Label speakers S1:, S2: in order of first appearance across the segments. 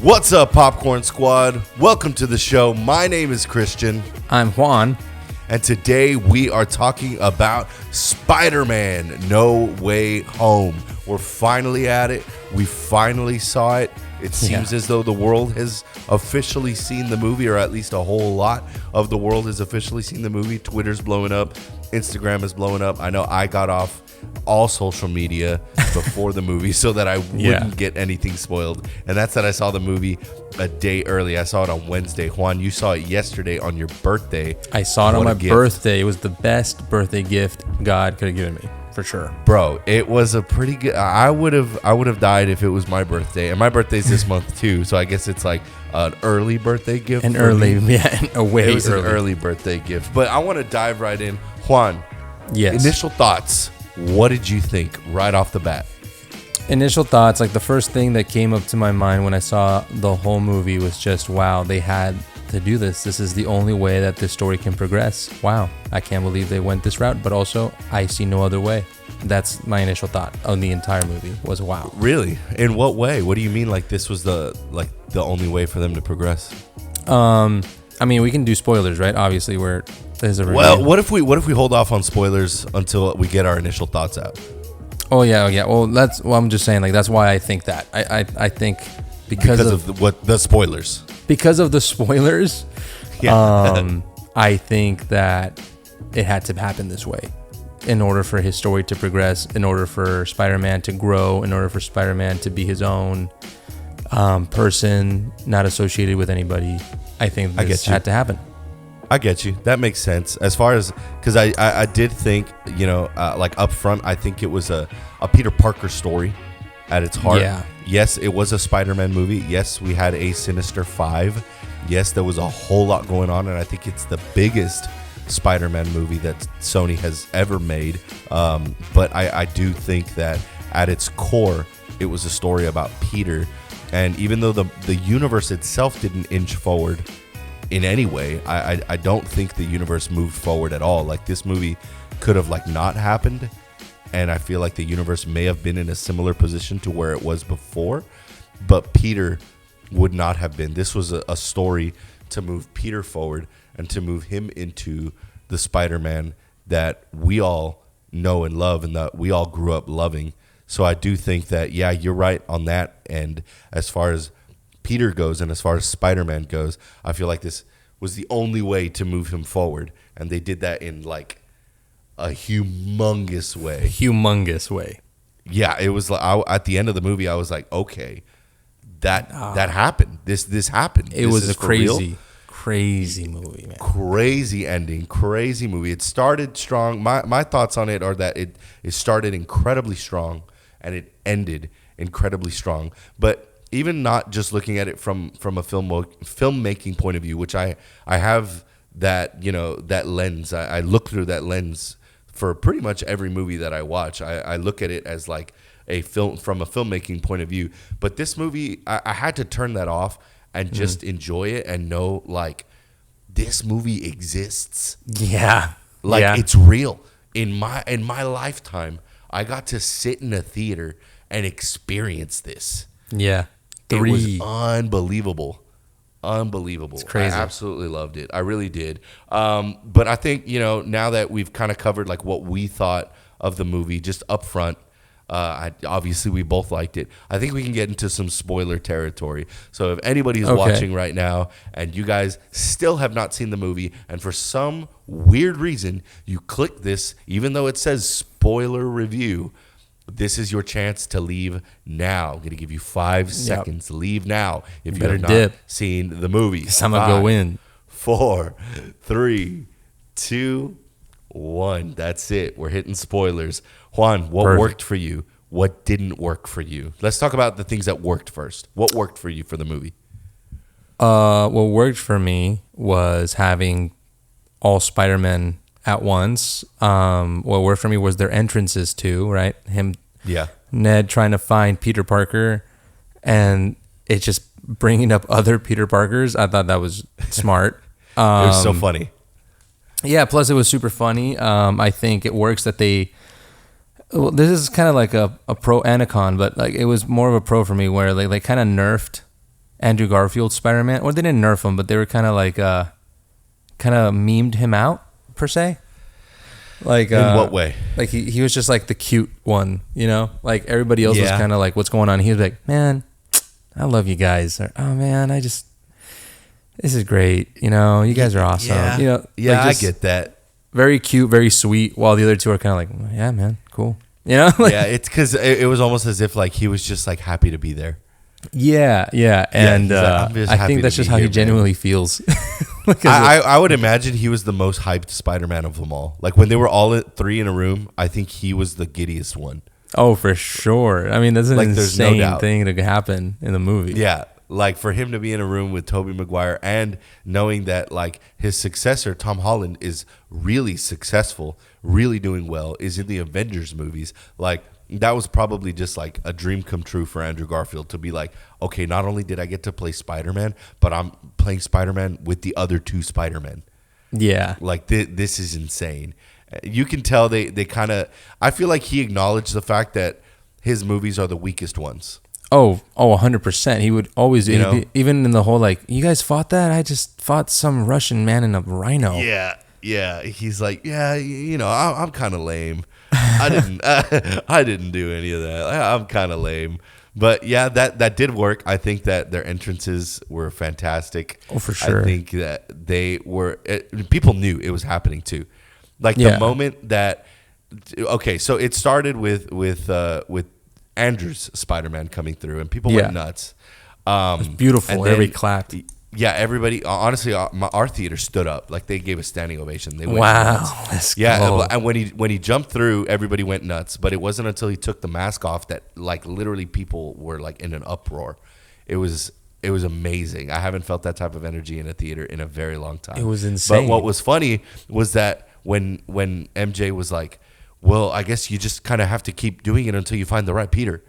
S1: What's up, Popcorn Squad? Welcome to the show. My name is Christian.
S2: I'm Juan.
S1: And today we are talking about Spider-Man No Way Home. We're finally at it. We finally saw it. It seems as though the world has officially seen the movie, or at least a whole lot of the world has officially seen the movie. Twitter's blowing up. Instagram is blowing up. I know I got off all social media before the movie so that I wouldn't get anything spoiled. And that's that I saw the movie a day early. I saw it on Wednesday. Juan, you saw it yesterday on your birthday.
S2: I saw it on my birthday. It was the best birthday gift God could have given me, for sure.
S1: Bro, it was a pretty good. I would have died if it was my birthday. And my birthday's this month too, so I guess it's like an early birthday gift.
S2: An early
S1: birthday gift. But I want to dive right in. Juan,
S2: yes.
S1: Initial thoughts. What did you think right off the bat?
S2: Initial thoughts, like the first thing that came up to my mind when I saw the whole movie was just, wow, they had to do this. This is the only way that this story can progress. Wow, I can't believe they went this route, but also I see no other way. That's my initial thought on the entire movie was wow.
S1: Really? In what way? What do you mean like this was the only way for them to progress?
S2: I mean, we can do spoilers, right? Obviously, there's a review.
S1: Well, what if we hold off on spoilers until we get our initial thoughts out?
S2: Oh yeah. Well, I'm just saying, like, that's why I think that. I think because of
S1: the spoilers.
S2: Because of the spoilers,
S1: yeah.
S2: I think that it had to happen this way in order for his story to progress, in order for Spider-Man to grow, in order for Spider-Man to be his own person, not associated with anybody. I think this had to happen.
S1: I get you. That makes sense. As far as, because I did think, like up front, I think it was a Peter Parker story at its heart.
S2: Yeah.
S1: Yes, it was a Spider-Man movie. Yes, we had a Sinister 5. Yes, there was a whole lot going on, and I think it's the biggest Spider-Man movie that Sony has ever made. But I do think that at its core, it was a story about Peter. And even though the universe itself didn't inch forward in any way, I don't think the universe moved forward at all. Like, this movie could have not happened, and I feel like the universe may have been in a similar position to where it was before, but Peter would not have been. This was a story to move Peter forward and to move him into the Spider-Man that we all know and love and that we all grew up loving. So I do think that, yeah, you're right on that. And as far as Peter goes and as far as Spider-Man goes, I feel like this was the only way to move him forward. And they did that in a humongous way. Yeah, it was at the end of the movie, I was like, okay, that happened. This happened.
S2: It was a crazy movie, man.
S1: Crazy ending, crazy movie. It started strong. My thoughts on it are that it started incredibly strong and it ended incredibly strong. But even not just looking at it from a filmmaking point of view, which I have that, that lens. I look through that lens for pretty much every movie that I watch. I look at it as like a film from a filmmaking point of view. But this movie, I had to turn that off and just enjoy it and know, this movie exists.
S2: Yeah.
S1: It's real. In my lifetime, I got to sit in a theater and experience this.
S2: Yeah.
S1: It was unbelievable. It's
S2: crazy.
S1: I absolutely loved it. I really did. But I think, now that we've kind of covered what we thought of the movie just up front, obviously we both liked it. I think we can get into some spoiler territory. So if anybody is watching right now and you guys still have not seen the movie and for some weird reason you click this, even though it says spoiler review, this is your chance to leave now. I'm going to give you 5 seconds. Leave now if you have not seen the movie.
S2: I'm going to go in.
S1: 4, 3, 2, 1. That's it. We're hitting spoilers. Juan, what worked for you? What didn't work for you? Let's talk about the things that worked first. What worked for you for the movie?
S2: What worked for me was having all Spider-Men at once. What worked for me was their entrances too, right? Ned trying to find Peter Parker, and it's just bringing up other Peter Parkers. I thought that was smart.
S1: It was so funny.
S2: Yeah, plus it was super funny. I think it works that they Well, this is kind of like a pro and a con, but like it was more of a pro for me, where they kind of nerfed Andrew Garfield's Spider-Man. Or they didn't nerf him, but they were kind of like kind of memed him out per se. Like
S1: in what way?
S2: Like he was just like the cute one, you know? Like everybody else was kind of like, what's going on? He was like, man, I love you guys. Or, oh man, this is great. You know, you guys are awesome.
S1: Yeah,
S2: you know,
S1: yeah,
S2: like
S1: I get that.
S2: Very cute, very sweet. While the other two are kind of like, yeah, man, cool. You know? Like,
S1: yeah, it's because it was almost as if like he was just like happy to be there.
S2: Yeah, and like, I think that's just how he genuinely feels.
S1: I would imagine he was the most hyped Spider-Man of them all. Like when they were all three in a room, I think he was the giddiest one.
S2: Oh, for sure. I mean, that's an insane thing to happen in the movie.
S1: Yeah, like for him to be in a room with Tobey Maguire and knowing that like his successor, Tom Holland, is really successful, really doing well, is in the Avengers movies. Like that was probably just like a dream come true for Andrew Garfield to be like, okay, not only did I get to play Spider-Man, but I'm playing Spider-Man with the other two Spider-Men.
S2: Yeah.
S1: Like this is insane. You can tell they kind of, I feel like he acknowledged the fact that his movies are the weakest ones.
S2: Oh, 100%. He would always, even in the whole like, you guys fought that? I just fought some Russian man in a rhino.
S1: Yeah. He's like, yeah, I'm kind of lame. I didn't do any of that. I'm kind of lame. But yeah, that did work. I think that their entrances were fantastic.
S2: Oh, for sure.
S1: I think that they were. People knew it was happening too. Like the moment that. Okay, so it started with Andrew's Spider-Man coming through, and people went nuts.
S2: It was beautiful. And everybody clapped.
S1: Yeah, everybody. Honestly, our theater stood up. Like they gave a standing ovation. They went
S2: nuts.
S1: Yeah, and when he jumped through, everybody went nuts. But it wasn't until he took the mask off that like literally people were like in an uproar. It was amazing. I haven't felt that type of energy in a theater in a very long time.
S2: It was insane.
S1: But what was funny was that when MJ was like, "Well, I guess you just kind of have to keep doing it until you find the right Peter."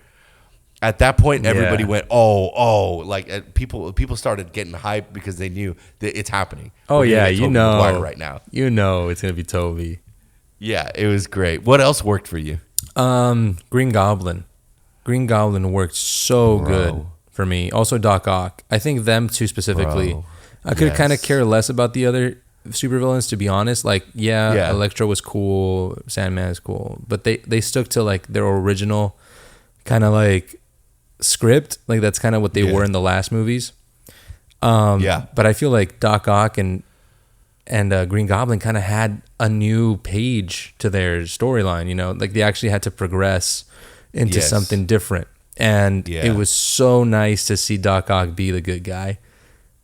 S1: At that point, everybody went, oh, like people started getting hyped because they knew that it's happening.
S2: Oh yeah,
S1: Maguire right now.
S2: It's gonna be Tobey.
S1: Yeah, it was great. What else worked for you?
S2: Green Goblin. Green Goblin worked so good for me. Also Doc Ock. I think them two specifically. I could kind of care less about the other supervillains, to be honest. Like, Electro was cool, Sandman is cool, but they stuck to like their original kind of like script. Like that's kind of what they were in the last movies. But I feel like Doc Ock and Green Goblin kind of had a new page to their storyline. You know, like they actually had to progress into something different, and it was so nice to see Doc Ock be the good guy.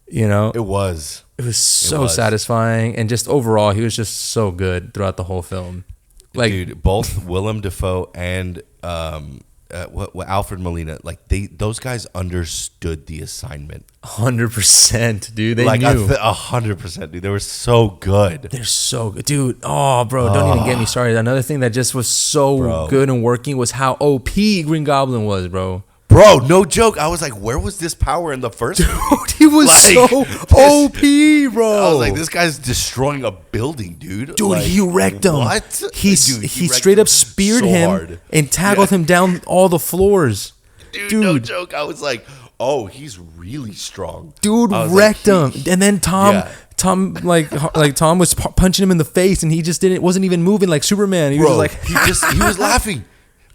S2: You know,
S1: it was
S2: so satisfying, and just overall, he was just so good throughout the whole film. Like,
S1: dude, both Willem Dafoe and Alfred Molina, like those guys understood the assignment.
S2: 100%, dude. They
S1: like
S2: knew
S1: 100%, dude. They were so good.
S2: They're so good, dude. Oh, bro, don't even get me started. Another thing that just was so good and working was how OP Green Goblin was, bro.
S1: Bro, no joke. I was like, where was this power in the first movie?
S2: Dude, he was like, so OP, bro.
S1: I was like, this guy's destroying a building, dude.
S2: Dude,
S1: like,
S2: he wrecked him.
S1: What?
S2: He straight up speared so him hard. And tackled him down all the floors.
S1: Dude, no joke. I was like, oh, he's really strong.
S2: Dude wrecked him. And then Tom was punching him in the face, and he just wasn't even moving like Superman. He was like,
S1: he was laughing.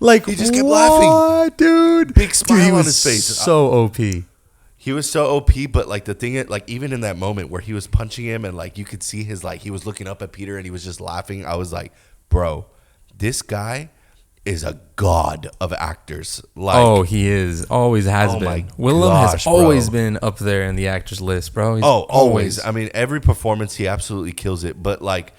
S2: Like,
S1: he just kept laughing,
S2: dude.
S1: Big smile on his face.
S2: So OP.
S1: He was so OP, but like the thing, like even in that moment where he was punching him, and like you could see his like he was looking up at Peter and he was just laughing. I was like, bro, this guy is a god of actors. Like,
S2: he is. Always has been. Willem has always been up there in the actors list, bro. He's
S1: always. I mean, every performance he absolutely kills it. But like,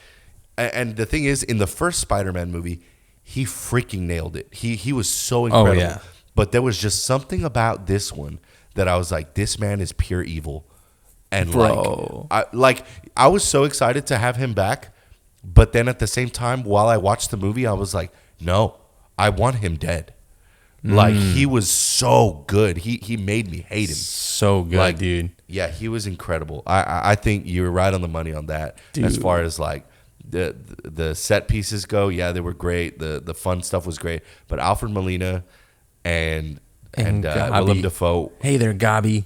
S1: and the thing is, in the first Spider-Man movie, he freaking nailed it. He was so incredible.
S2: Oh, yeah.
S1: But there was just something about this one that I was like, this man is pure evil. And I was so excited to have him back. But then at the same time, while I watched the movie, I was like, no, I want him dead. Like, he was so good. He made me hate him.
S2: So good, like, dude.
S1: Yeah, he was incredible. I think you were right on the money on that. Dude. As far as like the set pieces go, yeah, they were great. The fun stuff was great. But Alfred Molina and Willem Dafoe.
S2: Hey there, Gobby.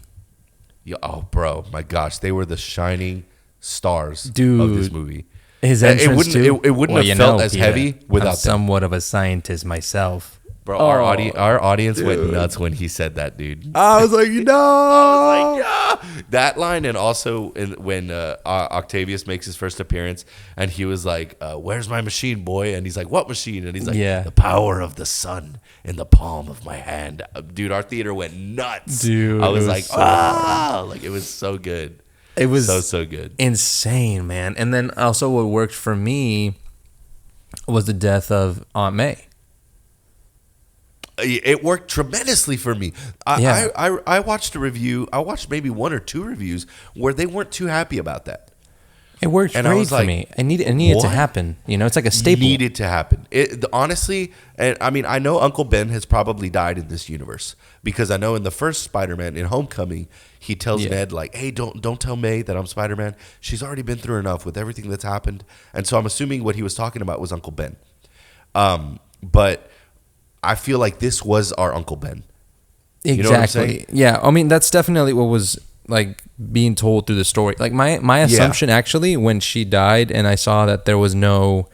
S1: Oh, bro, my gosh, they were the shining stars of this movie.
S2: His entrance
S1: it wouldn't have felt as heavy without
S2: I'm somewhat of a scientist myself.
S1: Bro, our audience went nuts when he said that, dude.
S2: I was like, no.
S1: I was like, yeah. That line, and also when Octavius makes his first appearance, and he was like, "Where's my machine, boy?" And he's like, "What machine?" And he's like, "The power of the sun in the palm of my hand." Dude, our theater went nuts.
S2: Dude,
S1: I was like, like it was so good.
S2: It was
S1: so good,
S2: insane, man. And then also, what worked for me was the death of Aunt May.
S1: It worked tremendously for me. I watched a review. I watched maybe one or two reviews where they weren't too happy about that.
S2: It worked great for me. It needed to happen. You know, it's like a staple.
S1: Needed to happen. Honestly, and I mean, I know Uncle Ben has probably died in this universe because I know in the first Spider-Man, in Homecoming, he tells Ned like, "Hey, don't tell May that I'm Spider-Man. She's already been through enough with everything that's happened." And so I'm assuming what he was talking about was Uncle Ben. But I feel like this was our Uncle Ben.
S2: Exactly. You know what I'm saying? Yeah. I mean, that's definitely what was like being told through the story. Like my assumption actually, when she died and I saw that there was no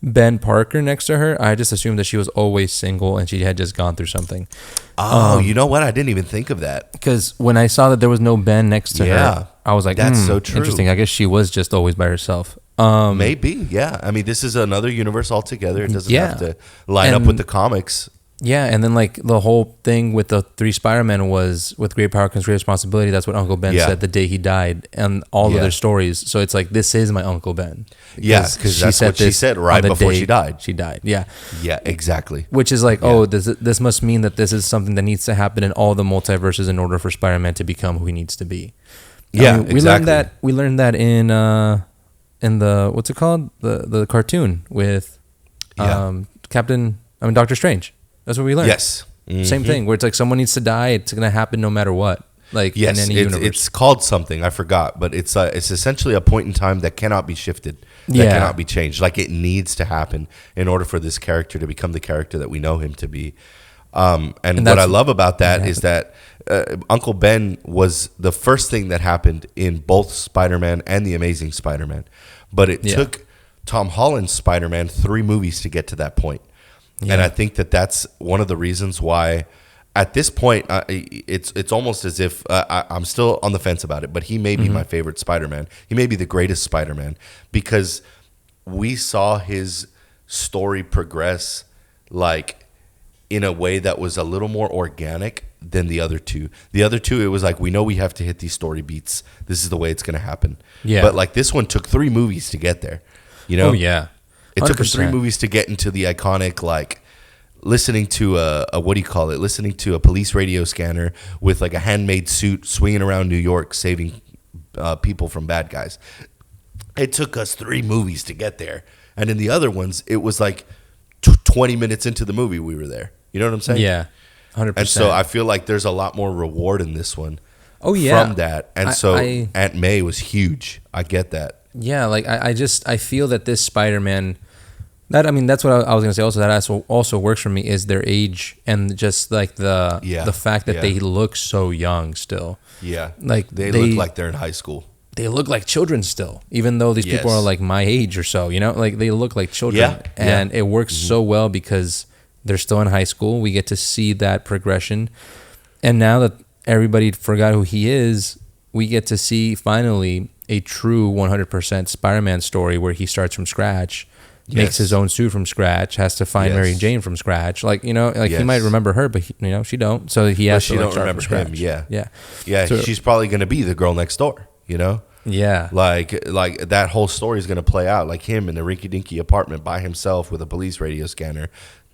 S2: Ben Parker next to her, I just assumed that she was always single and she had just gone through something.
S1: Oh, you know what? I didn't even think of that.
S2: Because when I saw that there was no Ben next to her, I was like,
S1: that's so true.
S2: Interesting. I guess she was just always by herself.
S1: Maybe, yeah. I mean, this is another universe altogether. It doesn't have to line up with the comics.
S2: Yeah, and then like the whole thing with the three Spider-Men was with great power comes great responsibility. That's what Uncle Ben said the day he died, and all of their stories. So it's like, this is my Uncle Ben.
S1: Yeah, because that's what she said right before she died.
S2: She died. Yeah.
S1: Yeah, exactly.
S2: Which is like, this must mean that this is something that needs to happen in all the multiverses in order for Spider-Man to become who he needs to be.
S1: Yeah,
S2: exactly. We learned that in the what's it called, the cartoon with Doctor Strange. That's what we learned.
S1: Yes. Mm-hmm.
S2: Same thing, where it's like someone needs to die. It's going to happen no matter what. Like in any universe.
S1: It's called something. I forgot, but it's essentially a point in time that cannot be shifted. That cannot be changed. Like it needs to happen in order for this character to become the character that we know him to be. And what I love about that is that Uncle Ben was the first thing that happened in both Spider-Man and The Amazing Spider-Man. But it took Tom Holland's Spider-Man 3 movies to get to that point. Yeah. And I think that that's one of the reasons why at this point, it's almost as if I'm still on the fence about it, but he may be my favorite Spider-Man. He may be the greatest Spider-Man because we saw his story progress like in a way that was a little more organic than the other two. The other two, it was like, we know we have to hit these story beats. This is the way it's going to happen. Yeah. But like this one took 3 movies to get there. You know?
S2: Oh, yeah.
S1: 100%. It took us 3 movies to get into the iconic, like, listening to listening to a police radio scanner with like a handmade suit swinging around New York saving people from bad guys. It took us 3 movies to get there. And in the other ones, it was like 20 minutes into the movie we were there. You know what I'm saying?
S2: Yeah, 100%.
S1: And so I feel like there's a lot more reward in this one.
S2: Oh, yeah.
S1: From that. And Aunt May was huge. I get that.
S2: Yeah, like I feel that this Spider-Man, that's what I was gonna say. Also, that also works for me is their age and just like the fact that they look so young still.
S1: Yeah,
S2: like
S1: they look like they're in high school.
S2: They look like children still, even though these people are like my age or so. You know, like they look like children, and it works so well because they're still in high school. We get to see that progression, and now that everybody forgot who he is, we get to see finally a true 100% Spider-Man story where he starts from scratch, makes his own suit from scratch, has to find Mary Jane from scratch. Like, you know, like he might remember her, but she don't. So he has to start from scratch.
S1: Yeah. So, she's probably going to be the girl next door, you know?
S2: Yeah.
S1: Like that whole story is going to play out like him in a rinky-dinky apartment by himself with a police radio scanner,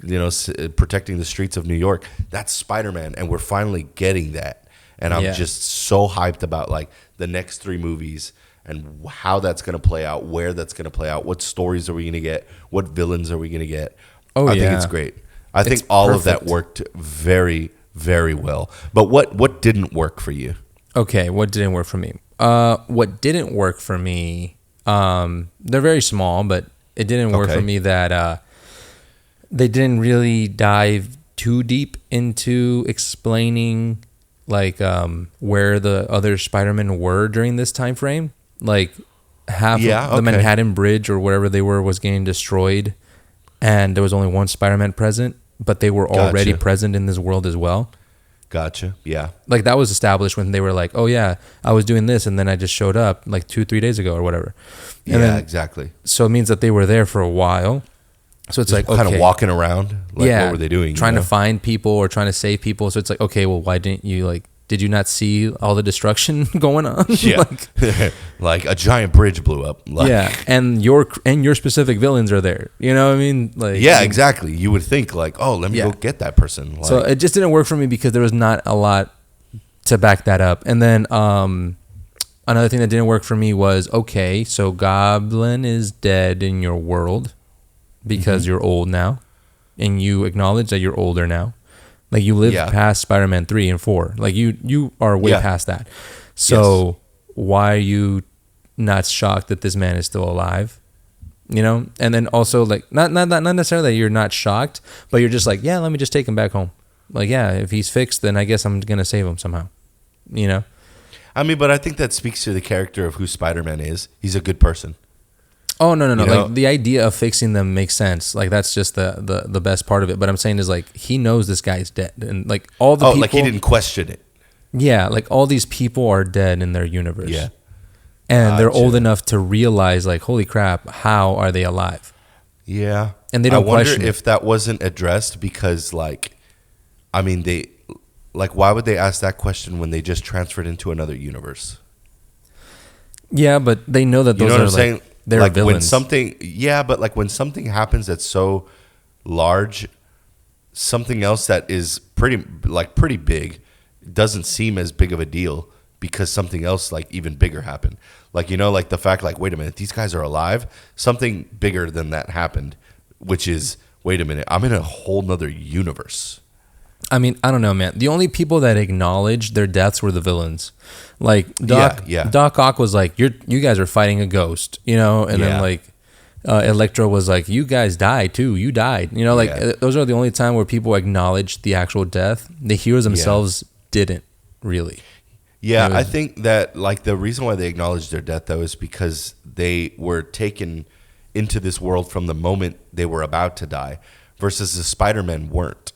S1: you know, protecting the streets of New York. That's Spider-Man, and we're finally getting that. And I'm just so hyped about like the next 3 movies and how that's going to play out, where that's going to play out, what stories are we going to get, what villains are we going to get. I think it's great. I think all of that worked very, very well. But what didn't work for you?
S2: Okay, what didn't work for me? What didn't work for me, they're very small, but it didn't work for me that they didn't really dive too deep into explaining like where the other Spider-Man were during this time frame. Like half of the Manhattan Bridge or wherever they were was getting destroyed, and there was only one Spider-Man present, but they were already present in this world as well.
S1: Gotcha. Yeah.
S2: Like that was established when they were like, oh yeah, I was doing this and then I just showed up like 2-3 days ago or whatever. And
S1: yeah, exactly.
S2: So it means that they were there for a while. So it's
S1: just like kind of walking around. Like, what were they doing?
S2: Trying to find people or trying to save people. So it's like, okay, well, why didn't you like? Did you not see all the destruction going on?
S1: Yeah, like a giant bridge blew up. Like,
S2: yeah, and your specific villains are there. You know what I mean? Like,
S1: yeah, exactly. You would think like, oh, let me go get that person. Like,
S2: so it just didn't work for me because there was not a lot to back that up. And then another thing that didn't work for me was, okay, so Goblin is dead in your world because you're old now, and you acknowledge that you're older now. Like you lived past Spider-Man 3 and 4. Like you are way past that. So why are you not shocked that this man is still alive? You know? And then also like not necessarily that you're not shocked, but you're just like, yeah, let me just take him back home. Like, yeah, if he's fixed, then I guess I'm gonna save him somehow. You know?
S1: I mean, but I think that speaks to the character of who Spider-Man is. He's a good person.
S2: Oh, no. Like the idea of fixing them makes sense. Like that's just the best part of it. But I'm saying is like he knows this guy's dead, and like all the people,
S1: like he didn't question it.
S2: Yeah, like all these people are dead in their universe. Yeah, and they're old enough to realize like, holy crap, how are they alive?
S1: Yeah,
S2: and they don't question
S1: it. If that wasn't addressed because like, I mean they, like why would they ask that question when they just transferred into another universe?
S2: Yeah, but they know that those are like. Saying? They're
S1: like
S2: villains.
S1: When something, but like when something happens that's so large, something else that is pretty big doesn't seem as big of a deal because something else like even bigger happened. Like, you know, like the fact like, wait a minute, these guys are alive. Something bigger than that happened, which is, wait a minute, I'm in a whole nother universe.
S2: I mean, I don't know, man. The only people that acknowledged their deaths were the villains. Like Doc Ock was like, you guys are fighting a ghost, you know, and then like Electro was like, you guys died too. You died, you know, like those are the only time where people acknowledged the actual death. The heroes themselves didn't really.
S1: Yeah, I think that like the reason why they acknowledged their death though is because they were taken into this world from the moment they were about to die, versus the Spider-Men weren't.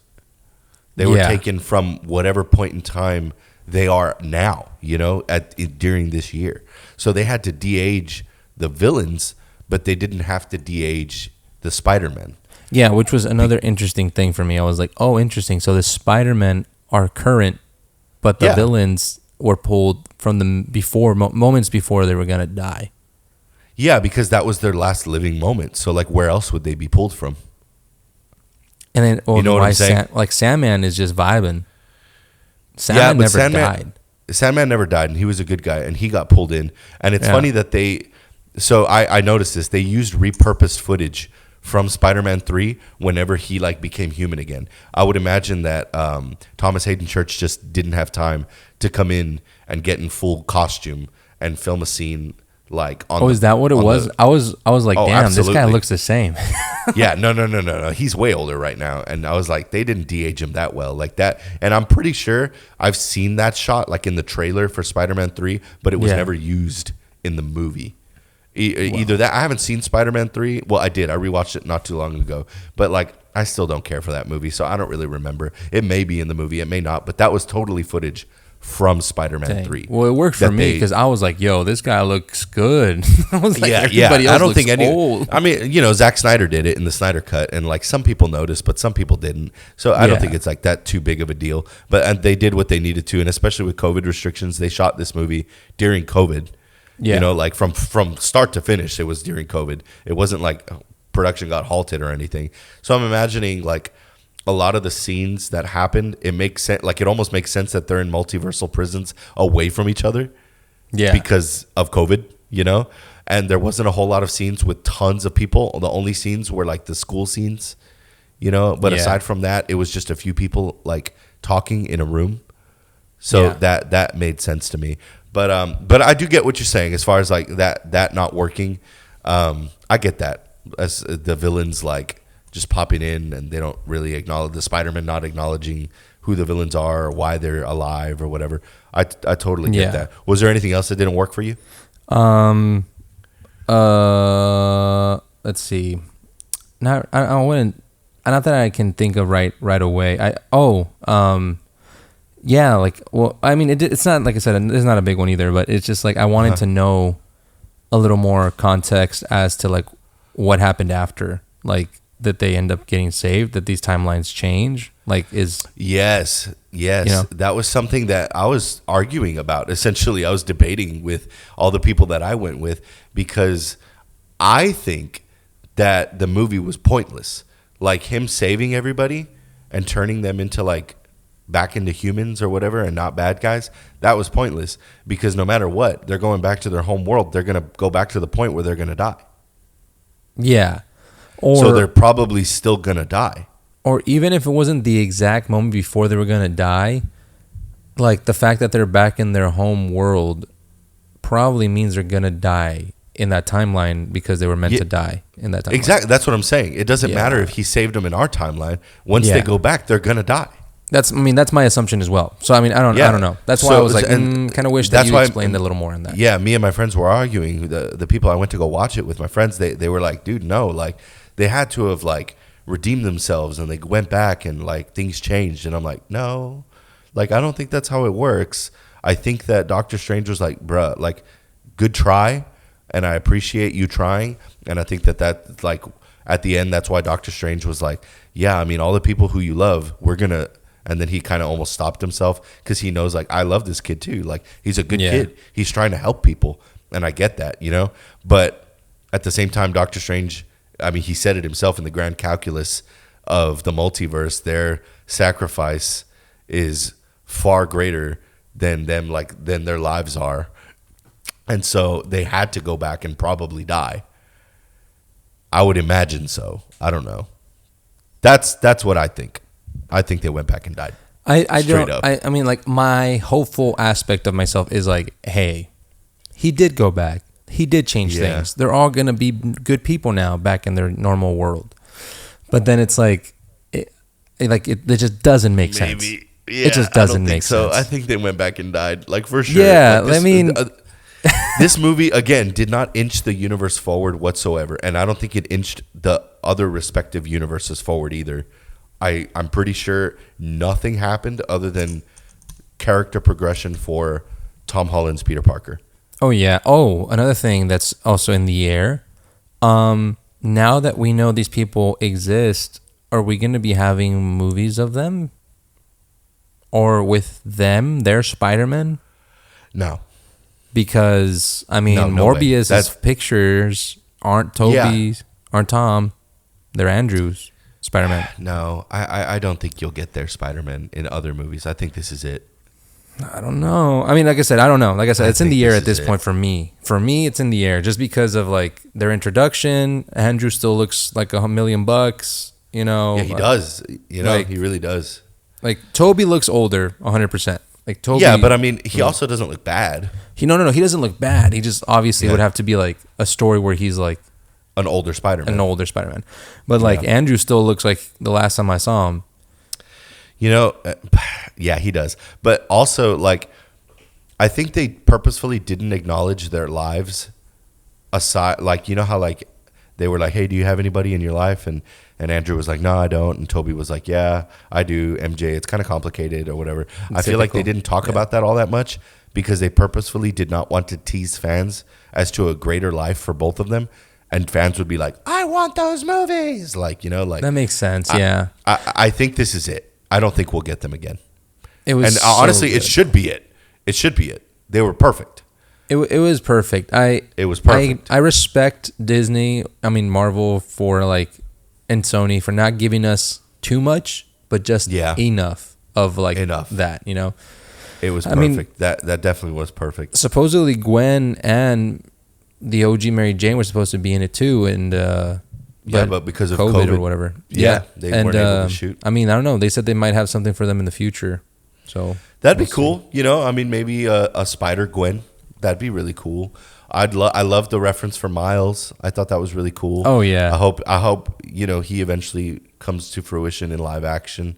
S1: They were taken from whatever point in time they are now, you know, during this year. So they had to de-age the villains, but they didn't have to de-age the Spider-Men.
S2: Yeah, which was another interesting thing for me. I was like, oh, interesting. So the Spider-Men are current, but the villains were pulled from the before moments before they were going to die.
S1: Yeah, because that was their last living moment. So like where else would they be pulled from?
S2: And then, you know what I'm saying? Like Sandman is just vibing. Sandman never died.
S1: Sandman never died, and he was a good guy, and he got pulled in. And it's funny that so I noticed this. They used repurposed footage from Spider-Man 3 whenever he like became human again. I would imagine that Thomas Hayden Church just didn't have time to come in and get in full costume and film a scene like on.
S2: Oh, is that what it was? I was like, damn, absolutely. This guy looks the same.
S1: Yeah, no. He's way older right now, and I was like, they didn't de-age him that well, like that. And I'm pretty sure I've seen that shot like in the trailer for Spider-Man 3, but it was never used in the movie. Either that, I haven't seen Spider-Man 3. Well, I did. I rewatched it not too long ago, but like I still don't care for that movie, so I don't really remember. It may be in the movie, it may not, but that was totally footage from Spider-Man 3.
S2: Well, it worked for me because I was like, yo, this guy looks good. I was like, everybody else
S1: I don't think
S2: old.
S1: I mean, you know, Zack Snyder did it in the Snyder Cut, and like some people noticed, but some people didn't. So I don't think it's like that too big of a deal. But and they did what they needed to, and especially with COVID restrictions, they shot this movie during COVID. Yeah. You know, like from start to finish, it was during COVID. It wasn't like production got halted or anything. So I'm imagining like a lot of the scenes that happened, it makes sense. Like it almost makes sense that they're in multiversal prisons away from each other. Yeah. Because of COVID, you know? And there wasn't a whole lot of scenes with tons of people. The only scenes were like the school scenes, you know? But aside from that, it was just a few people like talking in a room. So that made sense to me. But I do get what you're saying as far as like that not working. I get that as the villains like just popping in and they don't really acknowledge the Spider-Man not acknowledging who the villains are or why they're alive or whatever. I totally get that. Was there anything else that didn't work for you?
S2: Let's see. I wouldn't. Not that I can think of right away. Yeah. Like, well, I mean, it's not, like I said, it's not a big one either. But it's just like I wanted to know a little more context as to like what happened after, like that they end up getting saved, that these timelines change. Like,
S1: yes, that was something that I was arguing about. Essentially, I was debating with all the people that I went with because I think that the movie was pointless. Like him saving everybody and turning them into like back into humans or whatever and not bad guys, that was pointless because no matter what, they're going back to their home world. They're going to go back to the point where they're going to die.
S2: Yeah.
S1: So they're probably still going to die.
S2: Or even if it wasn't the exact moment before they were going to die, like the fact that they're back in their home world probably means they're going to die in that timeline because they were meant to die in that timeline. Exactly.
S1: That's what I'm saying. It doesn't matter if he saved them in our timeline. Once they go back, they're going to die.
S2: That's my assumption as well. So, I mean, I don't know. That's why I was like, kind of wish that you explained a little more on that.
S1: Yeah, me and my friends were arguing. The people I went to go watch it with, my friends, they were like, dude, no. Like, they had to have, like, redeemed themselves and they went back and, like, things changed. And I'm like, no. Like, I don't think that's how it works. I think that Doctor Strange was like, bruh, like, good try. And I appreciate you trying. And I think that, like, at the end, that's why Doctor Strange was like, yeah, I mean, all the people who you love, we're going to. And then he kind of almost stopped himself because he knows, like, I love this kid too. Like, he's a good kid. He's trying to help people. And I get that, you know. But at the same time, Doctor Strange, I mean, he said it himself in the grand calculus of the multiverse, their sacrifice is far greater than them, like, than their lives are. And so they had to go back and probably die. I would imagine so. I don't know. That's what I think. I think they went back and died.
S2: I mean, like, my hopeful aspect of myself is like, hey, he did go back. He did change things. They're all going to be good people now back in their normal world. But then it's like, it just doesn't make sense. Yeah, it just doesn't make sense.
S1: I think they went back and died, like, for sure.
S2: Yeah,
S1: like,
S2: I mean...
S1: this movie, again, did not inch the universe forward whatsoever. And I don't think it inched the other respective universes forward either. I'm pretty sure nothing happened other than character progression for Tom Holland's Peter Parker.
S2: Oh, yeah. Oh, another thing that's also in the air. Now that we know these people exist, are we going to be having movies of them? Or with them, their Spider-Man?
S1: No.
S2: Because, I mean, Morbius's pictures aren't Toby's, aren't Tom. They're Andrew's Spider-Man.
S1: No, I don't think you'll get their Spider-Man in other movies. I think this is it.
S2: I don't know. I mean, like I said, I don't know. Like I said, it's in the air at this point for me. For me, it's in the air just because of, like, their introduction. Andrew still looks like $1 million, you know.
S1: Yeah, he does. You know, like, he really does.
S2: Like, Toby looks older, 100%. Like, Toby.
S1: Yeah, but I mean, he also doesn't look bad.
S2: No, he doesn't look bad. He just obviously would have to be like a story where he's like
S1: an older Spider-Man.
S2: But like Andrew still looks like the last time I saw him.
S1: You know, yeah, he does. But also, like, I think they purposefully didn't acknowledge their lives aside. Like, you know how, like, they were like, hey, do you have anybody in your life? And Andrew was like, no, I don't. And Toby was like, yeah, I do. MJ, it's kind of complicated or whatever. I feel like they didn't talk about that all that much because they purposefully did not want to tease fans as to a greater life for both of them. And fans would be like, I want those movies. Like, you know, like.
S2: That makes sense, yeah.
S1: I think this is it. I don't think we'll get them again.
S2: It was
S1: honestly, it should be it. It should be it. They were perfect.
S2: It was perfect.
S1: It was perfect.
S2: I respect Disney, Marvel for, like, and Sony for not giving us too much, but just enough of, like, that, you know?
S1: It was perfect. That definitely was perfect.
S2: Supposedly Gwen and the OG Mary Jane were supposed to be in it too, and
S1: but because of COVID
S2: or whatever,
S1: they weren't able to shoot.
S2: I mean, I don't know. They said they might have something for them in the future, so
S1: that'd be cool. You know, I mean, maybe a Spider Gwen. That'd be really cool. I love the reference for Miles. I thought that was really cool.
S2: Oh yeah.
S1: I hope you know he eventually comes to fruition in live action.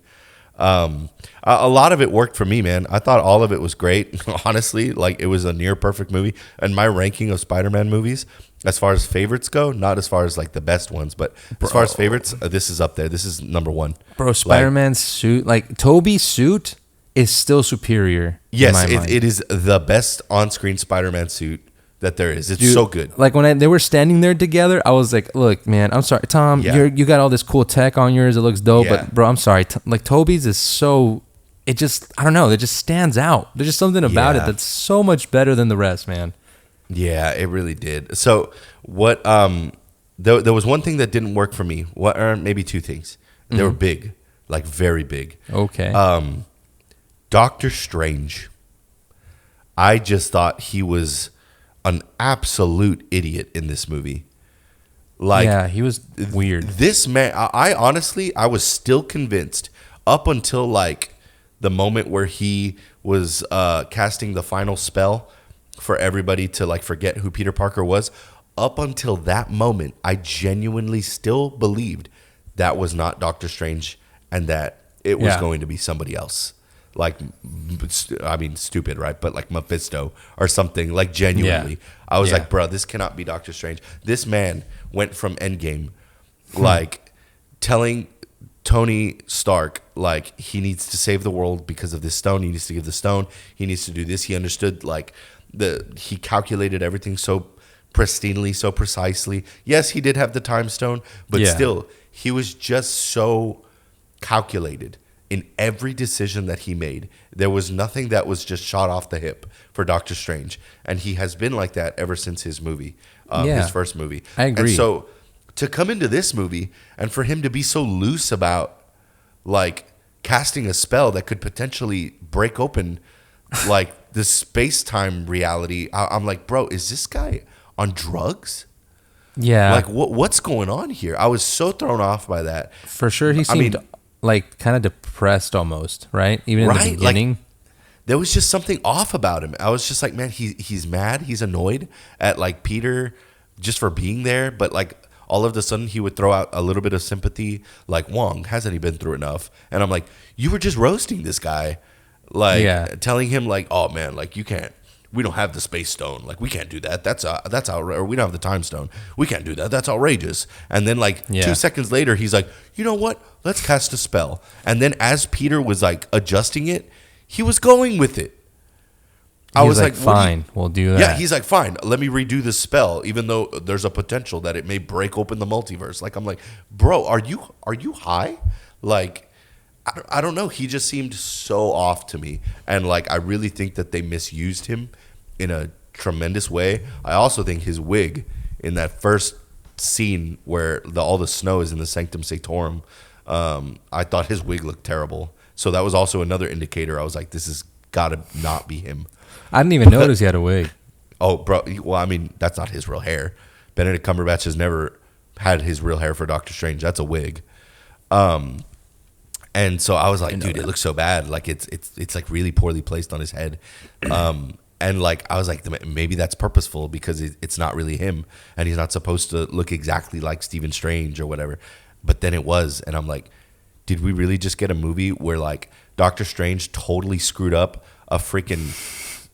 S1: A lot of it worked for me, man. I thought all of it was great. Honestly, like it was a near perfect movie. And my ranking of Spider-Man movies, as far as favorites go, not as far as like the best ones, but as far as favorites, this is up there. This is number one.
S2: Bro, Spider-Man's suit, like Tobey's suit is still superior.
S1: Yes, it is the best on-screen Spider-Man suit that there is. It's so good.
S2: Like when they were standing there together, I was like, "Look, man, I'm sorry, Tom. You got all this cool tech on yours. It looks dope, but bro, I'm sorry. Like Tobey's is so. It just, I don't know. It just stands out. There's just something about it that's so much better than the rest, man.
S1: Yeah, it really did. So what? There was one thing that didn't work for me. What? Or maybe two things. They were big, like very big.
S2: Okay.
S1: Doctor Strange. I just thought he was an absolute idiot in this movie. Like,
S2: yeah, he was weird.
S1: This man, I honestly, I was still convinced up until like the moment where he was casting the final spell for everybody to like forget who Peter Parker was. Up until that moment, I genuinely still believed that was not Doctor Strange and that it was going to be somebody else. Like, I mean, stupid, right? But like Mephisto or something, like genuinely. I was like, bro, this cannot be Doctor Strange. This man went from Endgame, like telling Tony Stark, like he needs to save the world because of this stone. He needs to give the stone. He needs to do this. He understood like he calculated everything so pristinely, so precisely. Yes, he did have the time stone, but still, he was just so calculated in every decision that he made. There was nothing that was just shot off the hip for Doctor Strange. And he has been like that ever since his movie, his first movie.
S2: I agree.
S1: And so to come into this movie and for him to be so loose about like casting a spell that could potentially break open like the space-time reality, I'm like, bro, is this guy on drugs?
S2: Yeah.
S1: Like what's going on here? I was so thrown off by that.
S2: For sure, he seemed like kind of depressed almost, right? Even in the beginning.
S1: Like, there was just something off about him. I was just like, man, he's mad. He's annoyed at like Peter just for being there. But like all of a sudden he would throw out a little bit of sympathy. Like, Wong, hasn't he been through enough? And I'm like, you were just roasting this guy. Like telling him like, oh man, like you can't. We don't have the space stone. Like we can't do that. That's outrageous. Or we don't have the time stone. We can't do that. That's outrageous. And then like 2 seconds later, he's like, you know what? Let's cast a spell. And then as Peter was like adjusting it, he was going with it.
S2: I was like, fine, we'll do that.
S1: Yeah, he's like, fine, let me redo this spell, even though there's a potential that it may break open the multiverse. Like I'm like, bro, are you high? Like, I don't know. He just seemed so off to me. And like, I really think that they misused him in a tremendous way. I also think his wig in that first scene where all the snow is in the Sanctum Sanctorum, I thought his wig looked terrible. So that was also another indicator. I was like, this has got to not be him.
S2: I didn't even notice he had a wig.
S1: Oh, bro. Well, I mean, that's not his real hair. Benedict Cumberbatch has never had his real hair for Doctor Strange. That's a wig. And so I was like, dude, it looks so bad. Like it's like really poorly placed on his head. And like I was like, maybe that's purposeful because it's not really him, and he's not supposed to look exactly like Stephen Strange or whatever. But then it was, and I'm like, did we really just get a movie where like Doctor Strange totally screwed up a freaking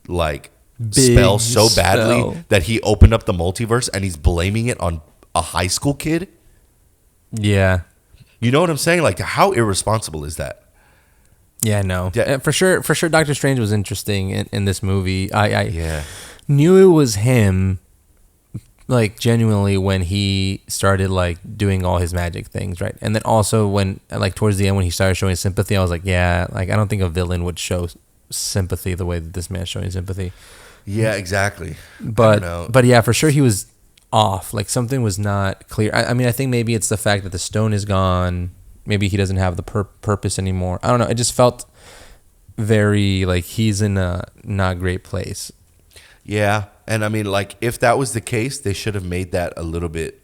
S1: like spell so badly that he opened up the multiverse and he's blaming it on a high school kid?
S2: Yeah.
S1: You know what I'm saying? Like, how irresponsible is that?
S2: Yeah, no. Yeah. For sure, Doctor Strange was interesting in this movie. I knew it was him, like, genuinely when he started, like, doing all his magic things, right? And then also when, like, towards the end when he started showing sympathy, I was like, yeah, like, I don't think a villain would show sympathy the way that this man's showing sympathy.
S1: Yeah, exactly.
S2: But yeah, for sure he was off. Like something was not clear. I mean, I think maybe it's the fact that the stone is gone. Maybe he doesn't have the purpose anymore. I don't know. It just felt very like he's in a not great place. Yeah,
S1: and I mean, like if that was the case, they should have made that a little bit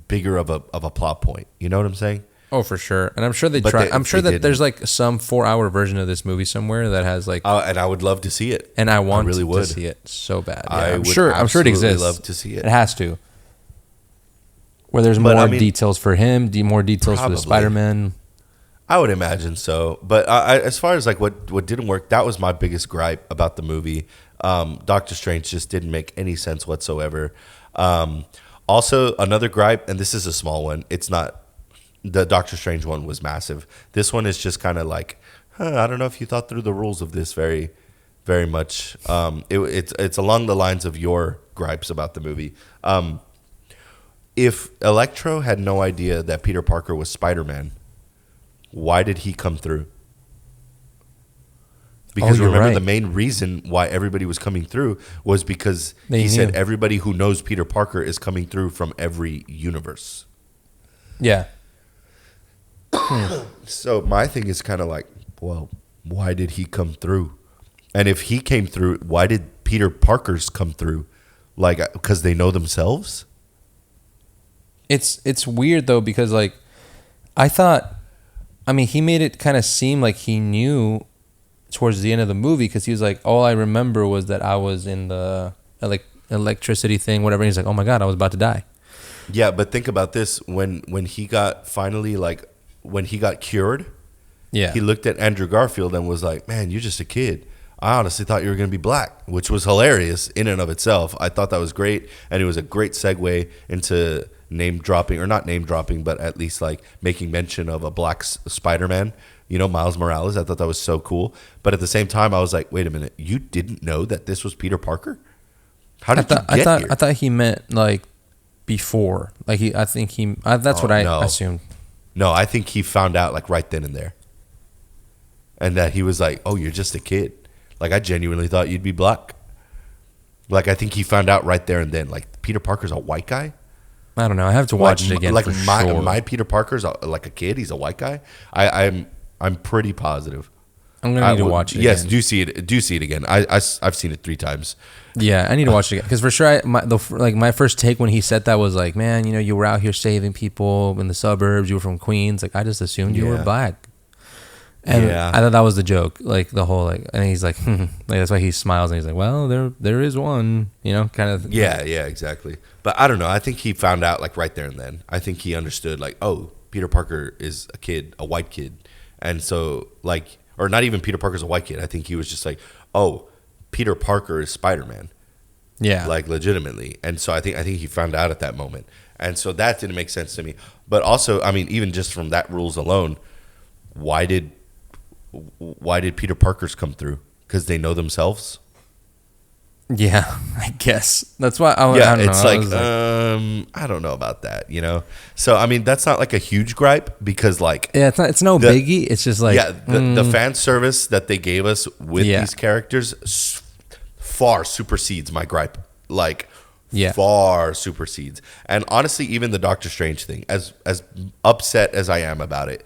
S1: bigger of a plot point. You know what I'm saying?
S2: Oh, for sure. And I'm sure they try. I'm sure that there's like some 4-hour version of this movie somewhere that has like.
S1: And I would love to see it.
S2: And I really would to see it so bad. Yeah, I'm sure it exists.
S1: Love to see it.
S2: It has to. Where there's more details for him, more details for the Spider-Man.
S1: I would imagine so. But as far as like what didn't work, that was my biggest gripe about the movie. Doctor Strange just didn't make any sense whatsoever. Also, another gripe, and this is a small one. It's not the Doctor Strange one was massive. This one is just kind of like, I don't know if you thought through the rules of this very, very much. It's along the lines of your gripes about the movie. If Electro had no idea that Peter Parker was Spider-Man, why did he come through? Because remember, right. The main reason why everybody was coming through was because he said everybody who knows Peter Parker is coming through from every universe.
S2: Yeah.
S1: So my thing is kind of like, well, why did he come through? And if he came through, why did Peter Parker's come through? Like, because they know themselves?
S2: It's weird, though, because, like, he made it kind of seem like he knew towards the end of the movie, because he was like, all I remember was that I was in the electricity thing, whatever. And he's like, oh my God, I was about to die.
S1: Yeah, but think about this. When he got finally, like, when he got cured, he looked at Andrew Garfield and was like, man, you're just a kid. I honestly thought you were going to be black, which was hilarious in and of itself. I thought that was great, and it was a great segue into name dropping, or not name dropping, but at least like making mention of a black Spider-Man, Miles Morales. I thought that was so cool. But at the same time, I was like, wait a minute, you didn't know that this was Peter Parker? How did you get here?
S2: I thought he meant like before. Like that's what I assumed.
S1: No, I think he found out like right then and there. And that he was like, oh, you're just a kid. Like, I genuinely thought you'd be black. Like, I think he found out right there and then. Like, Peter Parker's a white guy?
S2: I don't know. I have to watch it again.
S1: Like,
S2: for sure.
S1: My Peter Parker's like a kid. He's a white guy. I'm pretty positive.
S2: I'm gonna need to watch it.
S1: Yes,
S2: again.
S1: do see it again. I've seen it 3 times.
S2: Yeah, I need to watch it again because for sure, my first take when he said that was like, man, you were out here saving people in the suburbs. You were from Queens. Like, I just assumed you were black. And I thought that was the joke, like the whole and he's like, like that's why he smiles and he's like, well, there is one, kind of.
S1: Yeah, exactly. But I don't know. I think he found out like right there and then. I think he understood like, oh, Peter Parker is a kid, a white kid, and so like, or not even Peter Parker's a white kid. I think he was just like, oh, Peter Parker is Spider-Man. Yeah, like legitimately, and so I think he found out at that moment, and so that didn't make sense to me. But also, I mean, even just from that rules alone, why did Peter Parker's come through? Because they know themselves.
S2: Yeah, I guess that's why. I don't
S1: know. I don't know about that. So I mean, that's not like a huge gripe because like
S2: it's no biggie. It's just like
S1: the fan service that they gave us with these characters far supersedes my gripe. Like far supersedes. And honestly, even the Doctor Strange thing, as upset as I am about it,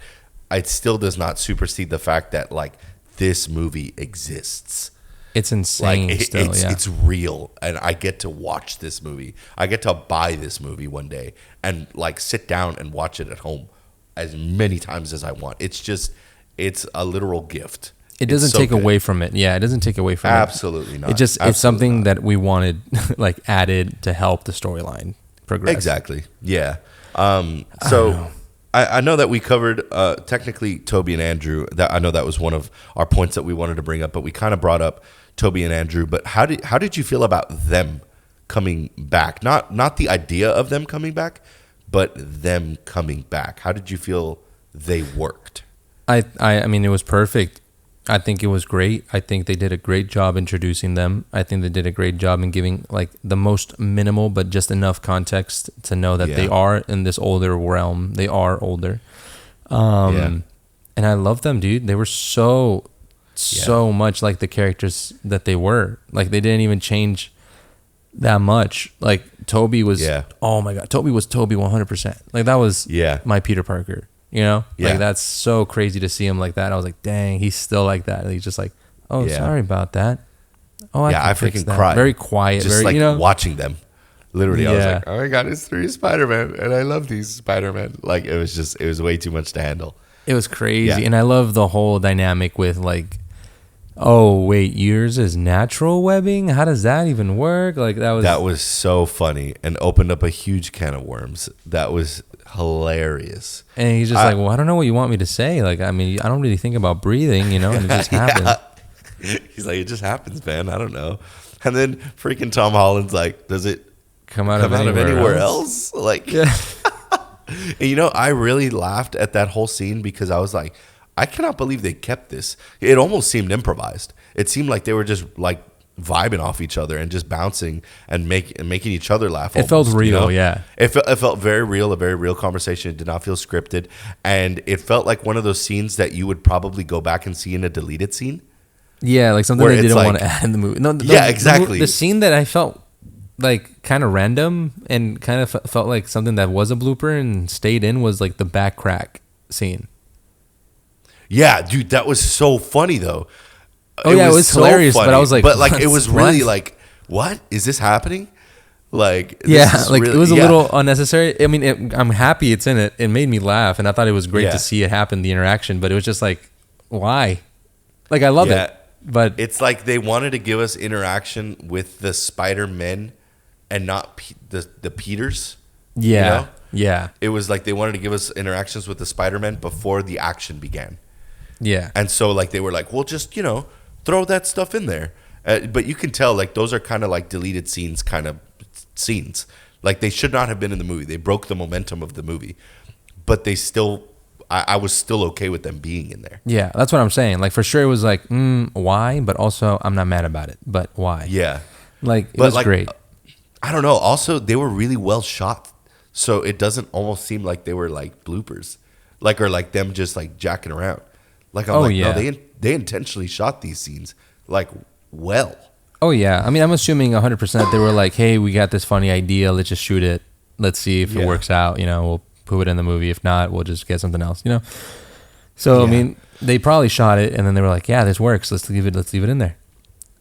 S1: it still does not supersede the fact that like this movie exists.
S2: It's insane.
S1: Like it's real, and I get to watch this movie. I get to buy this movie one day and like sit down and watch it at home as many times as I want. It's a literal gift.
S2: It doesn't take away from it. Yeah, it doesn't take away from it.
S1: Absolutely not.
S2: It's something that we wanted like added to help the storyline progress.
S1: Exactly. Yeah. So. I know that we covered technically Toby and Andrew. I know that was one of our points that we wanted to bring up, but we kind of brought up Toby and Andrew. But how did you feel about them coming back? Not the idea of them coming back, but them coming back. How did you feel they worked?
S2: I mean, it was perfect. I think it was great. I think they did a great job introducing them. I think they did a great job in giving like the most minimal but just enough context to know that they are in this older realm. They are older. And I love them, dude. They were so much like the characters that they were. Like they didn't even change that much. Like Toby was oh my God, Toby was Toby 100%. Like that was my Peter Parker. Like that's so crazy to see him like that. I was like, dang, he's still like that. And he's just like, oh, sorry about that. Oh, I freaking cried. Very quiet,
S1: just
S2: very
S1: like watching them. Literally, I was like, oh my God, it's 3 Spider-Man, and I love these Spider-Man. Like it was way too much to handle.
S2: It was crazy, and I love the whole dynamic with like, oh wait, yours is natural webbing. How does that even work? Like that was
S1: so funny and opened up a huge can of worms. That was hilarious.
S2: And he's just like, well, I don't know what you want me to say. Like, I mean, I don't really think about breathing, you know, and it just happens.
S1: He's like, it just happens, man. I don't know. And then freaking Tom Holland's like, does it
S2: come out of anywhere else?
S1: Like, yeah. And, you know, I really laughed at that whole scene because I was like, I cannot believe they kept this. It almost seemed improvised. It seemed like they were just like vibing off each other and just bouncing and making each other laugh.
S2: It felt real, you know? Yeah.
S1: It felt very real, a very real conversation. It did not feel scripted. And it felt like one of those scenes that you would probably go back and see in a deleted scene.
S2: Yeah, like something they didn't want to add in the movie. No,
S1: yeah, exactly.
S2: The scene that I felt like kind of random and kind of felt like something that was a blooper and stayed in was like the back crack scene.
S1: Yeah, dude, that was so funny though.
S2: Oh yeah, it was so hilarious. Funny, but I was like,
S1: it was really like, what is this happening? Like,
S2: yeah, like really, it was a little unnecessary. I mean, I'm happy it's in it. It made me laugh, and I thought it was great to see it happen, the interaction. But it was just like, why? Like, I love it, but
S1: it's like they wanted to give us interaction with the Spider-Men and not the Peters.
S2: Yeah,
S1: you know?
S2: Yeah.
S1: It was like they wanted to give us interactions with the Spider-Men before the action began.
S2: Yeah.
S1: And so like they were like, well, just, you know, throw that stuff in there. But you can tell like those are kind of like deleted scenes kind of scenes. Like they should not have been in the movie. They broke the momentum of the movie. But they still, I was still okay with them being in there.
S2: Yeah, that's what I'm saying. Like for sure it was like, why? But also I'm not mad about it. But why?
S1: Yeah.
S2: Like it was like, great.
S1: I don't know. Also, they were really well shot. So it doesn't almost seem like they were like bloopers. Like or like them just like jacking around. Like I'm no, they intentionally shot these scenes like well.
S2: Oh yeah, I mean I'm assuming 100% they were like, hey, we got this funny idea, let's just shoot it, let's see if it works out. You know, we'll put it in the movie. If not, we'll just get something else. You know. So I mean, they probably shot it and then they were like, yeah, this works. Let's leave it in there.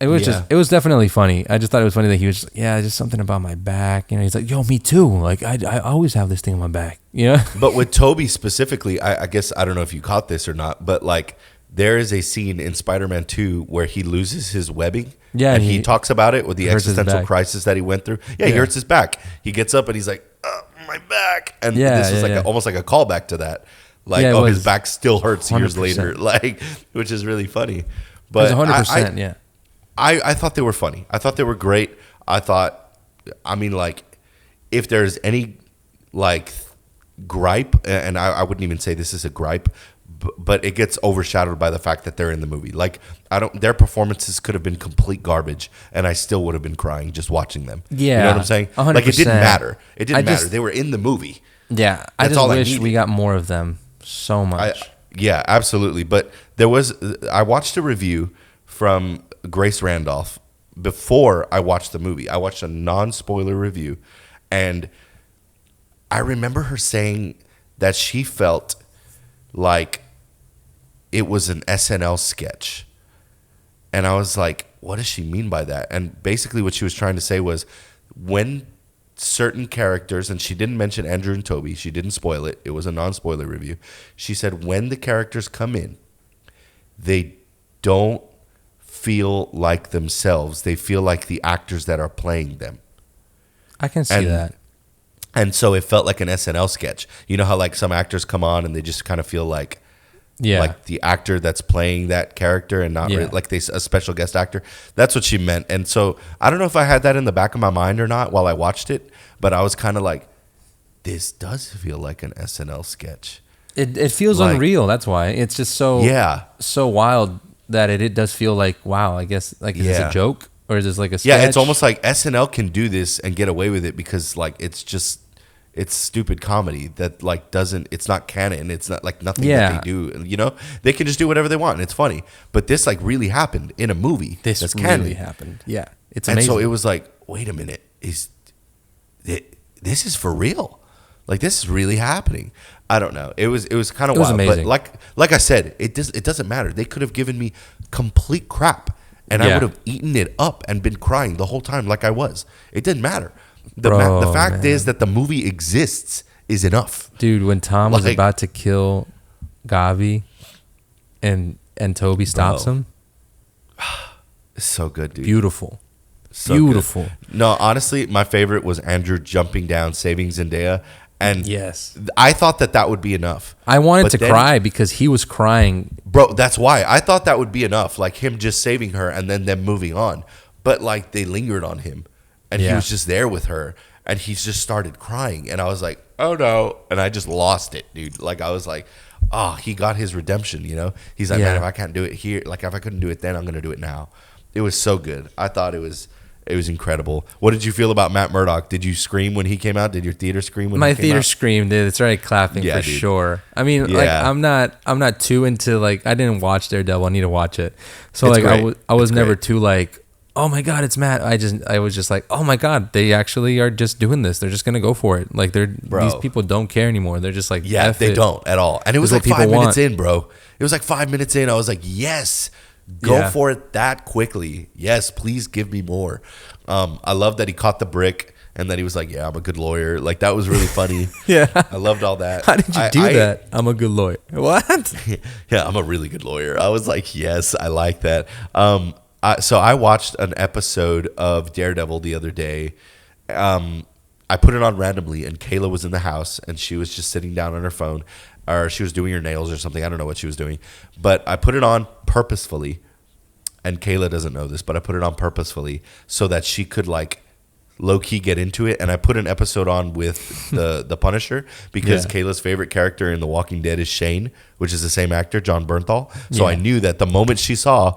S2: It was it was definitely funny. I just thought it was funny that he was just, just something about my back. You know, he's like, yo, me too. Like I always have this thing on my back. You know.
S1: But with Toby specifically, I guess I don't know if you caught this or not, but like there is a scene in Spider-Man 2 where he loses his webbing. Yeah, and he talks about it with the existential crisis that he went through. Yeah, he hurts his back. He gets up and he's like, my back. And this was like almost like a callback to that. Like, his back still hurts 100%. Years later. Like, which is really funny. But
S2: it was 100%,
S1: I thought they were funny. I thought they were great. I mean, like, if there's any, like, gripe, and I wouldn't even say this is a gripe, but it gets overshadowed by the fact that they're in the movie. Like, their performances could have been complete garbage, and I still would have been crying just watching them.
S2: Yeah.
S1: You know what I'm saying?
S2: 100%.
S1: Like, it didn't matter. It didn't matter. They were in the movie.
S2: Yeah. I just wish we got more of them so much.
S1: Yeah, absolutely. But I watched a review from Grace Randolph before I watched the movie. I watched a non-spoiler review, and I remember her saying that she felt like it was an SNL sketch. And I was like, what does she mean by that? And basically what she was trying to say was when certain characters, and she didn't mention Andrew and Toby, she didn't spoil it, it was a non-spoiler review. She said when the characters come in, they don't feel like themselves. They feel like the actors that are playing them.
S2: I can see that.
S1: And so it felt like an SNL sketch. You know how like some actors come on and they just kind of feel like the actor that's playing that character and not really, like a special guest actor. That's what she meant. And so I don't know if I had that in the back of my mind or not while I watched it, but I was kind of like, this does feel like an SNL sketch.
S2: It feels like, unreal. That's why it's just so wild that it does feel like, wow, I guess like is this a joke or is this like a sketch?
S1: Yeah, it's almost like SNL can do this and get away with it because like it's stupid comedy that like it's not canon. It's not like nothing that they do. You know, they can just do whatever they want and it's funny. But this like really happened in a movie.
S2: That's really happened. Yeah, it's amazing.
S1: And so it was like, wait a minute, this is for real? Like this is really happening? I don't know. It was kind of wild.
S2: Amazing.
S1: But like I said, it doesn't matter. They could have given me complete crap, and I would have eaten it up and been crying the whole time like I was. It didn't matter. The fact is that the movie exists is enough.
S2: Dude, when Tom was about to kill Gavi and Toby stops him.
S1: It's so good, dude.
S2: Beautiful.
S1: So beautiful. Good. No, honestly, my favorite was Andrew jumping down, saving Zendaya, And
S2: yes,
S1: I thought that would be enough.
S2: I wanted to cry because he was crying.
S1: Bro, that's why. I thought that would be enough. Like him just saving her and then them moving on. But like they lingered on him. And he was just there with her. And he just started crying. And I was like, oh no. And I just lost it, dude. Like I was like, oh, he got his redemption, you know? He's like, man, if I can't do it here, like if I couldn't do it then, I'm going to do it now. It was so good. I thought it was incredible. What did you feel about Matt Murdock? Did you scream when he came out? Did your theater scream when he came out?
S2: My theater screamed, dude. It started clapping for sure. I mean, like I'm not too into like I didn't watch Daredevil. I need to watch it. So it's like I was never too like, oh my God, it's Matt. I was just like, oh my God, they actually are just doing this. They're just gonna go for it. Like these people don't care anymore. They're just like,
S1: they don't at all. And it was like 5 minutes in, bro. It was like 5 minutes in. I was like, yes. Go for it that quickly. Yes, please give me more. I love that he caught the brick and that he was like, yeah, I'm a good lawyer. Like, that was really funny.
S2: Yeah.
S1: I loved all that.
S2: How did you do that? I'm a good lawyer. What?
S1: Yeah, I'm a really good lawyer. I was like, yes, I like that. So I watched an episode of Daredevil the other day. I put it on randomly, and Kayla was in the house, and she was just sitting down on her phone, or she was doing her nails or something. I don't know what she was doing. But I put it on purposefully, and Kayla doesn't know this, but I put it on purposefully so that she could, like, low-key get into it. And I put an episode on with the Punisher because Kayla's favorite character in The Walking Dead is Shane, which is the same actor, John Bernthal. So I knew that the moment she saw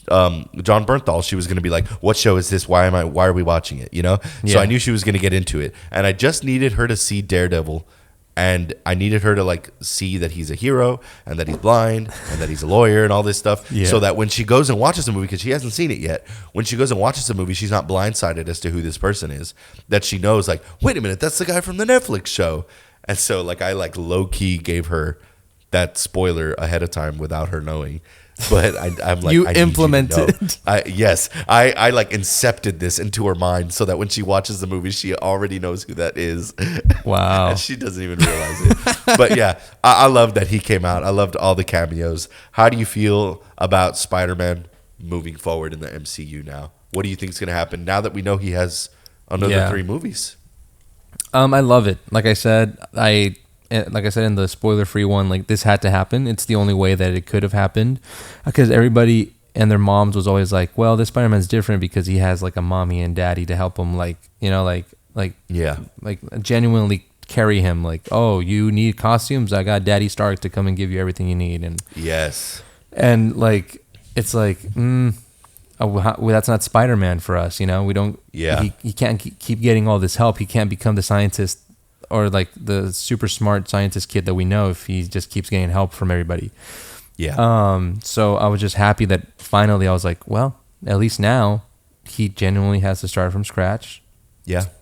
S1: John Bernthal, she was going to be like, what show is this? Why are we watching it? You know? So I knew she was going to get into it. And I just needed her to see Daredevil. And I needed her to like see that he's a hero and that he's blind and that he's a lawyer and all this stuff. So that when she goes and watches the movie, because she hasn't seen it yet, when she goes and watches the movie, she's not blindsided as to who this person is. That she knows like, wait a minute, that's the guy from the Netflix show. And so like I like low key gave her that spoiler ahead of time without her knowing. But I'm like,
S2: you implemented.
S1: I like incepted this into her mind so that when she watches the movie, she already knows who that is.
S2: Wow.
S1: And she doesn't even realize it. But yeah, I love that he came out. I loved all the cameos. How do you feel about Spider-Man moving forward in the MCU now? What do you think is going to happen now that we know he has another 3 movies?
S2: I love it. Like I said in the spoiler-free one, like this had to happen. It's the only way that it could have happened, because everybody and their moms was always like, well, this Spider-Man's different because he has like a mommy and daddy to help him, like, you know, like genuinely carry him. Like, oh, you need costumes? I got Daddy Stark to come and give you everything you need. And and like it's like, that's not Spider-Man for us, you know. We don't. He can't keep getting all this help. He can't become the scientist or like the super smart scientist kid that we know if he just keeps getting help from everybody. So I was just happy that finally I was like, well, at least now he genuinely has to start from scratch.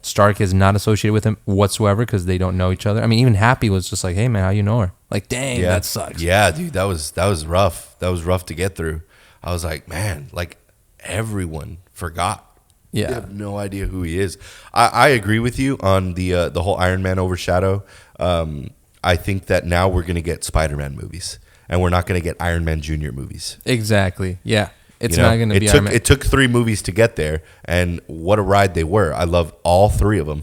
S2: Stark is not associated with him whatsoever because they don't know each other. I mean, even Happy was just like, hey man, how you know her? Like, dang, that sucks.
S1: Yeah, dude, that was rough. That was rough to get through. I was like, man, like everyone forgot. You have no idea who he is. I agree with you on the whole Iron Man overshadow. I think that now we're going to get Spider-Man movies, and we're not going to get Iron Man Jr. movies.
S2: Exactly. Yeah. It's not going to be Iron Man.
S1: It took 3 movies to get there, and what a ride they were. I love all 3 of them,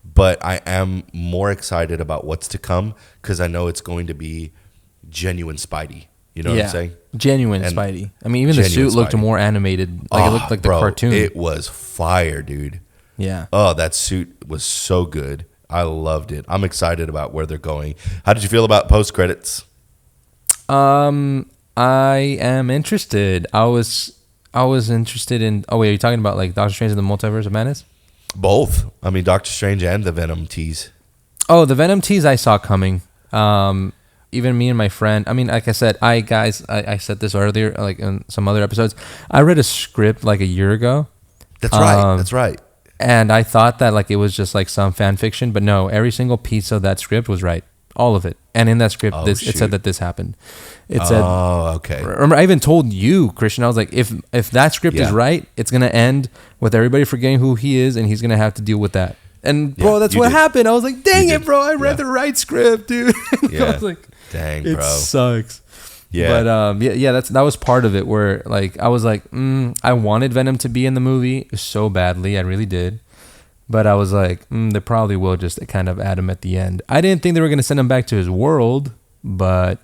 S1: but I am more excited about what's to come because I know it's going to be genuine Spidey. You know what I'm saying?
S2: Genuine Spidey. I mean, even the suit looked more animated. Like it looked like the cartoon.
S1: It was fire, dude.
S2: Yeah.
S1: Oh, that suit was so good. I loved it. I'm excited about where they're going. How did you feel about post credits?
S2: I am interested. I was interested in. Oh wait, are you talking about like Doctor Strange and the Multiverse of Madness?
S1: Both. I mean, Doctor Strange and the Venom tease.
S2: Oh, the Venom tease I saw coming. Even me and my friend, I mean, like I said, I said this earlier, like in some other episodes, I read a script like a year ago.
S1: That's right. That's right.
S2: And I thought that like it was just like some fan fiction, but no, every single piece of that script was right. All of it. And in that script, it said that this happened. It said,
S1: okay.
S2: Remember, I even told you, Christian, I was like, if that script is right, it's going to end with everybody forgetting who he is, and he's going to have to deal with that. And bro, that's what happened. I was like, dang it, bro. I read the right script, dude. I was like,
S1: dang, bro.
S2: It sucks.
S1: Yeah.
S2: But that was part of it where like I was like, I wanted Venom to be in the movie so badly. I really did. But I was like, they probably will just kind of add him at the end. I didn't think they were going to send him back to his world, but...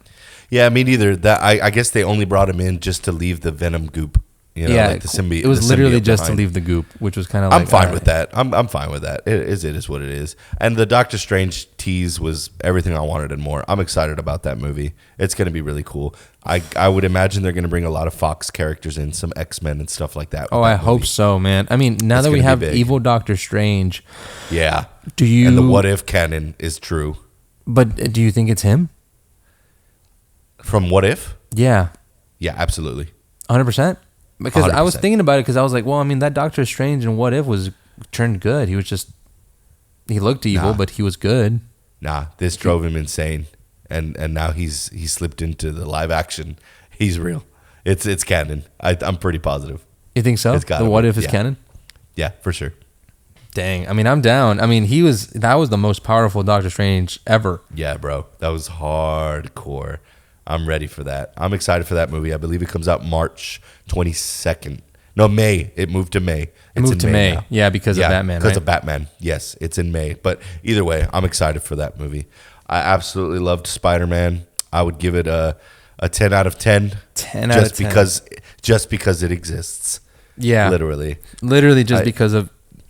S1: Yeah, me neither. That I guess they only brought him in just to leave the Venom goop. You know,
S2: yeah,
S1: like the symbiote.
S2: It was literally just to leave the goop, which was kind of like...
S1: I'm fine with that. I'm fine with that. It is what it is. And the Doctor Strange tease was everything I wanted and more. I'm excited about that movie. It's going to be really cool. I would imagine they're going to bring a lot of Fox characters in, some X-Men and stuff like that.
S2: Oh, I hope so, man. I mean, now that we have evil Doctor Strange...
S1: Yeah.
S2: Do you...
S1: And the what if canon is true.
S2: But do you think it's him?
S1: From What If?
S2: Yeah.
S1: Yeah, absolutely.
S2: 100%? Because
S1: 100%.
S2: I was thinking about it because I was like, well, I mean, that Doctor Strange in What If was turned good. He was just... He looked evil, but he was good.
S1: Nah, this drove him insane. And now he's slipped into the live action. He's real. It's canon. I'm pretty positive.
S2: You think so? The What If is canon?
S1: Yeah, for sure.
S2: Dang. I mean, I'm down. I mean, that was the most powerful Doctor Strange ever.
S1: Yeah, bro. That was hardcore. I'm ready for that. I'm excited for that movie. I believe it comes out March 22nd. No, May. It moved to May.
S2: It moved to May.
S1: Now.
S2: Yeah, because of Batman,
S1: because of Batman. Yes, it's in May. But either way, I'm excited for that movie. I absolutely loved Spider-Man. I would give it a 10 out of 10.
S2: 10 out of 10.
S1: Just because it exists.
S2: Yeah.
S1: Literally
S2: just because of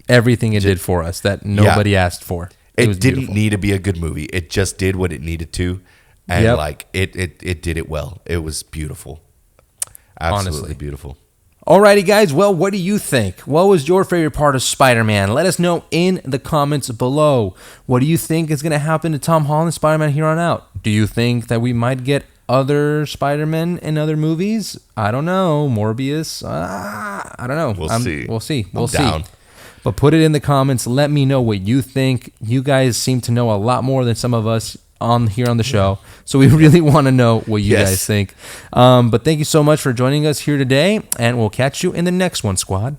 S2: everything it did for us that nobody asked for.
S1: It didn't need to be a good movie. It just did what it needed to. And it did it well. It was beautiful. Absolutely honestly. Beautiful.
S2: Alrighty, guys. Well, what do you think? What was your favorite part of Spider-Man? Let us know in the comments below. What do you think is going to happen to Tom Holland Spider-Man here on out? Do you think that we might get other Spider-Men in other movies? I don't know. Morbius? I don't know.
S1: We'll see.
S2: We'll see.
S1: We'll see.
S2: But put it in the comments. Let me know what you think. You guys seem to know a lot more than some of us on the show, so we really want to know what you guys think. But thank you so much for joining us here today, and we'll catch you in the next one, squad.